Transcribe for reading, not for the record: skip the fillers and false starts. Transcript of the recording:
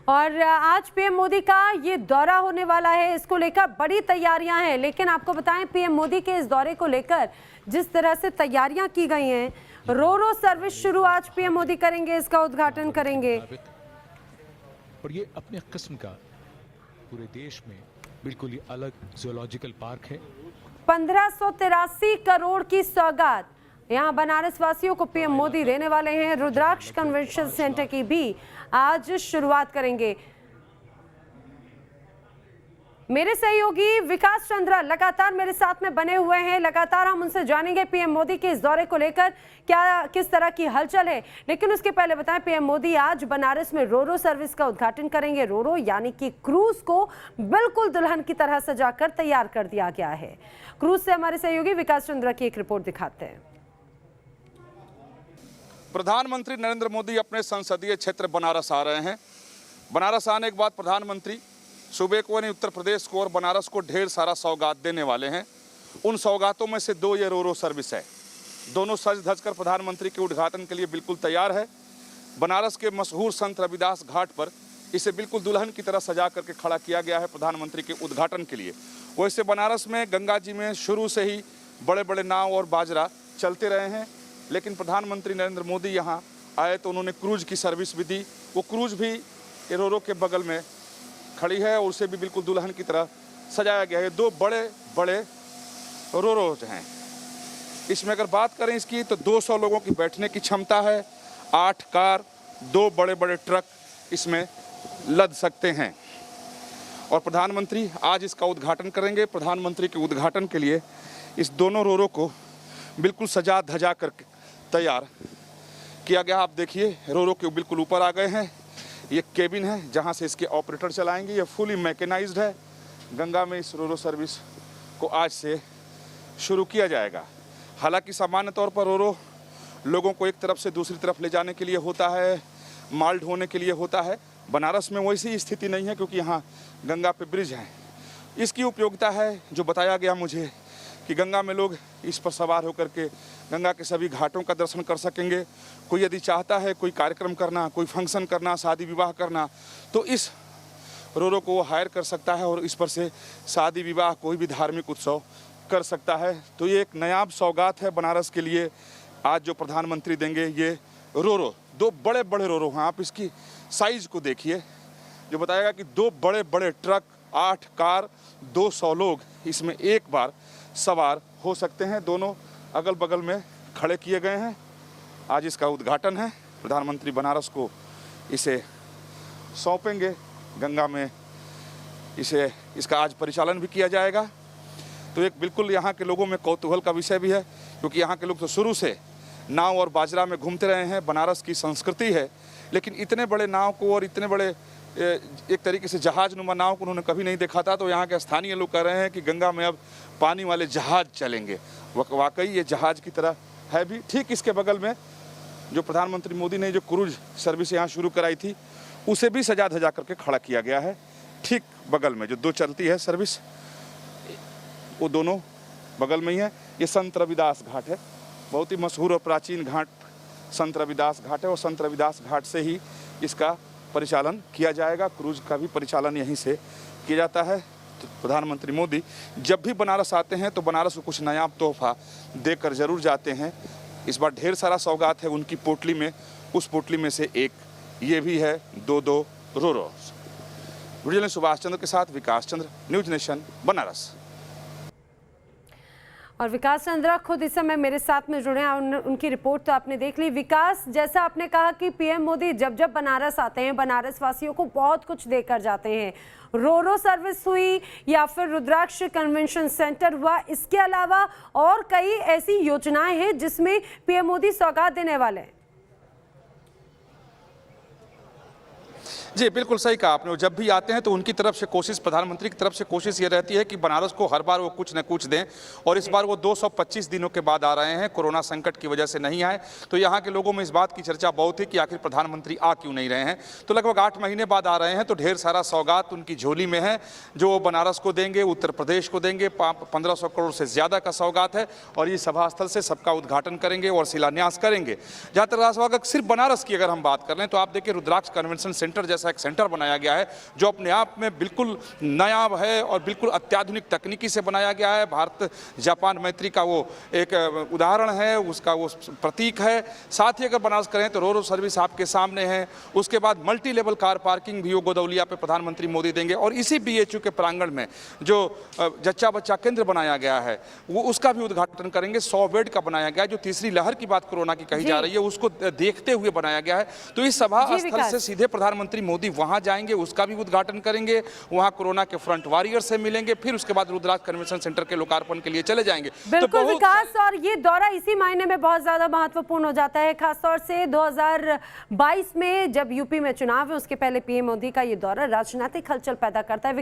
और आज पीएम मोदी का ये दौरा होने वाला है, इसको लेकर बड़ी तैयारियां हैं। लेकिन आपको बताएं, पीएम मोदी के इस दौरे को लेकर जिस तरह से तैयारियां की गई हैं, रो सर्विस शुरू आज पीएम मोदी करेंगे, इसका उद्घाटन करेंगे। और ये अपने किस्म का पूरे देश में बिल्कुल ही अलग ज़ूलॉजिकल पार्क है। 1583 करोड़ की सौगात यहाँ बनारस वासियों को पीएम मोदी देने वाले हैं। रुद्राक्ष कन्वेंशन सेंटर की भी आज शुरुआत करेंगे। मेरे सहयोगी विकास चंद्रा लगातार मेरे साथ में बने हुए हैं, लगातार हम उनसे जानेंगे पीएम मोदी के इस दौरे को लेकर किस तरह की हलचल है। लेकिन उसके पहले बताएं, पीएम मोदी आज बनारस में रो सर्विस का उद्घाटन करेंगे। रो यानी कि क्रूज को बिल्कुल दुल्हन की तरह सजाकर तैयार कर दिया गया है। क्रूज से हमारे सहयोगी विकास चंद्रा की एक रिपोर्ट दिखाते हैं। प्रधानमंत्री नरेंद्र मोदी अपने संसदीय क्षेत्र बनारस आ रहे हैं। बनारस आने के बाद प्रधानमंत्री सूबे को यानी उत्तर प्रदेश को और बनारस को ढेर सारा सौगात देने वाले हैं। उन सौगातों में से दो ये रो सर्विस है। दोनों सज धज कर प्रधानमंत्री के उद्घाटन के लिए बिल्कुल तैयार है। बनारस के मशहूर संत रविदास घाट पर इसे बिल्कुल दुल्हन की तरह सजा करके खड़ा किया गया है प्रधानमंत्री के उद्घाटन के लिए। वैसे बनारस में गंगा जी में शुरू से ही बड़े बड़े नाव और बाजरा चलते रहे हैं, लेकिन प्रधानमंत्री नरेंद्र मोदी यहाँ आए तो उन्होंने क्रूज की सर्विस भी दी। वो क्रूज भी रो के बगल में खड़ी है और उसे भी बिल्कुल दुल्हन की तरह सजाया गया है। दो बड़े बड़े रोज हैं। इसमें अगर बात करें इसकी तो 200 लोगों की बैठने की क्षमता है। 8 कार, 2 बड़े बड़े ट्रक इसमें लद सकते हैं और प्रधानमंत्री आज इसका उद्घाटन करेंगे। प्रधानमंत्री के उद्घाटन के लिए इस दोनों रो को बिल्कुल सजा धजा कर तैयार किया गया। आप देखिए रो के बिल्कुल ऊपर आ गए हैं। ये केबिन है जहां से इसके ऑपरेटर चलाएंगे। ये फुली मैकेनाइज्ड है। गंगा में इस रो सर्विस को आज से शुरू किया जाएगा। हालांकि सामान्य तौर पर रो लोगों को एक तरफ से दूसरी तरफ ले जाने के लिए होता है, माल ढोने के लिए होता है। बनारस में वैसी स्थिति नहीं है क्योंकि यहाँ गंगा पे ब्रिज है। इसकी उपयोगिता है जो बताया गया मुझे कि गंगा में लोग इस पर सवार होकर के गंगा के सभी घाटों का दर्शन कर सकेंगे। कोई यदि चाहता है कोई कार्यक्रम करना, कोई फंक्शन करना, शादी विवाह करना, तो इस रो को वो हायर कर सकता है और इस पर से शादी विवाह कोई भी धार्मिक उत्सव कर सकता है। तो ये एक नायाब सौगात है बनारस के लिए आज जो प्रधानमंत्री देंगे। ये रो दो बड़े बड़े रो हैं। आप इसकी साइज़ को देखिए जो बताएगा कि 2 बड़े बड़े ट्रक, 8 कार, 200 लोग इसमें एक बार सवार हो सकते हैं। दोनों अगल बगल में खड़े किए गए हैं। आज इसका उद्घाटन है। प्रधानमंत्री बनारस को इसे सौंपेंगे। गंगा में इसका आज परिचालन भी किया जाएगा। तो एक बिल्कुल यहाँ के लोगों में कौतूहल का विषय भी है क्योंकि यहाँ के लोग तो शुरू से नाव और बाजरा में घूमते रहे हैं। बनारस की संस्कृति है, लेकिन इतने बड़े नाव को और इतने बड़े एक तरीके से जहाज नुमा नाव को उन्होंने कभी नहीं देखा था। तो यहाँ के स्थानीय लोग कह रहे हैं कि गंगा में अब पानी वाले जहाज चलेंगे। वाकई ये जहाज की तरह है भी। ठीक इसके बगल में जो प्रधानमंत्री मोदी ने जो क्रूज सर्विस यहाँ शुरू कराई थी उसे भी सजा धजा करके खड़ा किया गया है। ठीक बगल में जो 2 चलती है सर्विस, वो दोनों बगल में ही है। ये संत रविदास घाट है, बहुत ही मशहूर और प्राचीन घाट संत रविदास घाट है और संत रविदास घाट से ही इसका परिचालन किया जाएगा। क्रूज का भी परिचालन यहीं से किया जाता है। तो प्रधानमंत्री मोदी जब भी बनारस आते हैं तो बनारस को कुछ नायाब तोहफा देकर जरूर जाते हैं। इस बार ढेर सारा सौगात है उनकी पोटली में। उस पोटली में से एक ये भी है। 2 रो। वीडियो सुभाष चंद्र के साथ विकास चंद्र, न्यूज नेशन, बनारस। और विकास चंद्रा खुद इस समय मेरे साथ में जुड़े हैं। उनकी रिपोर्ट तो आपने देख ली। विकास, जैसा आपने कहा कि पीएम मोदी जब बनारस आते हैं बनारस वासियों को बहुत कुछ देकर जाते हैं। रो सर्विस हुई या फिर रुद्राक्ष कन्वेंशन सेंटर हुआ, इसके अलावा और कई ऐसी योजनाएं हैं जिसमें पीएम मोदी सौगात देने वाले हैं। जी बिल्कुल सही कहा आपने। जब भी आते हैं तो उनकी तरफ से कोशिश, प्रधानमंत्री की तरफ से कोशिश ये रहती है कि बनारस को हर बार वो कुछ न कुछ दें। और इस बार वो 225 दिनों के बाद आ रहे हैं, कोरोना संकट की वजह से नहीं आए। तो यहाँ के लोगों में इस बात की चर्चा बहुत है कि आखिर प्रधानमंत्री आ क्यों नहीं रहे हैं। तो लगभग 8 महीने बाद आ रहे हैं। तो ढेर सारा सौगात उनकी झोली में है जो बनारस को देंगे, उत्तर प्रदेश को देंगे। 1500 करोड़ से ज़्यादा का सौगात है और ये सभा स्थल से सबका उद्घाटन करेंगे और शिलान्यास करेंगे। जहाँ तक सिर्फ बनारस की अगर हम बात कर लें तो आप देखिए रुद्राक्ष कन्वेंशन सेंटर जैसा जैसा एक सेंटर बनाया गया है जो अपने आप में बिल्कुल नया है और बिल्कुल अत्याधुनिक तकनीकी से बनाया गया है। भारत जापान मैत्री का वो एक उदाहरण है, उसका वो प्रतीक है। साथ ही अगर बनारस करें तो रो सर्विस आपके सामने है। उसके बाद मल्टी लेवल कार पार्किंग भी वो गोदौलिया पे प्रधानमंत्री मोदी देंगे और इसी बीएचयू के प्रांगण में जो जच्चा बच्चा केंद्र बनाया गया है वो उसका भी उद्घाटन करेंगे। 100 बेड का बनाया गया है। जो तीसरी लहर की बात कोरोना की कही जा रही है उसको देखते हुए बनाया गया है। तो इस सभा स्थल से सीधे प्रधानमंत्री मोदी वहां जाएंगे, उसका भी उद्घाटन करेंगे, वहां कोरोना के फ्रंट वॉरियर से मिलेंगे, फिर उसके बाद रुद्राक्ष कन्वेंशन सेंटर के लोकार्पण के लिए चले जाएंगे। बिल्कुल विकास, और ये दौरा इसी मायने में बहुत ज्यादा महत्वपूर्ण हो जाता है, खासतौर से 2022 में जब यूपी में चुनाव है उसके पहले पीएम मोदी का ये दौरा राजनीतिक हलचल पैदा करता है।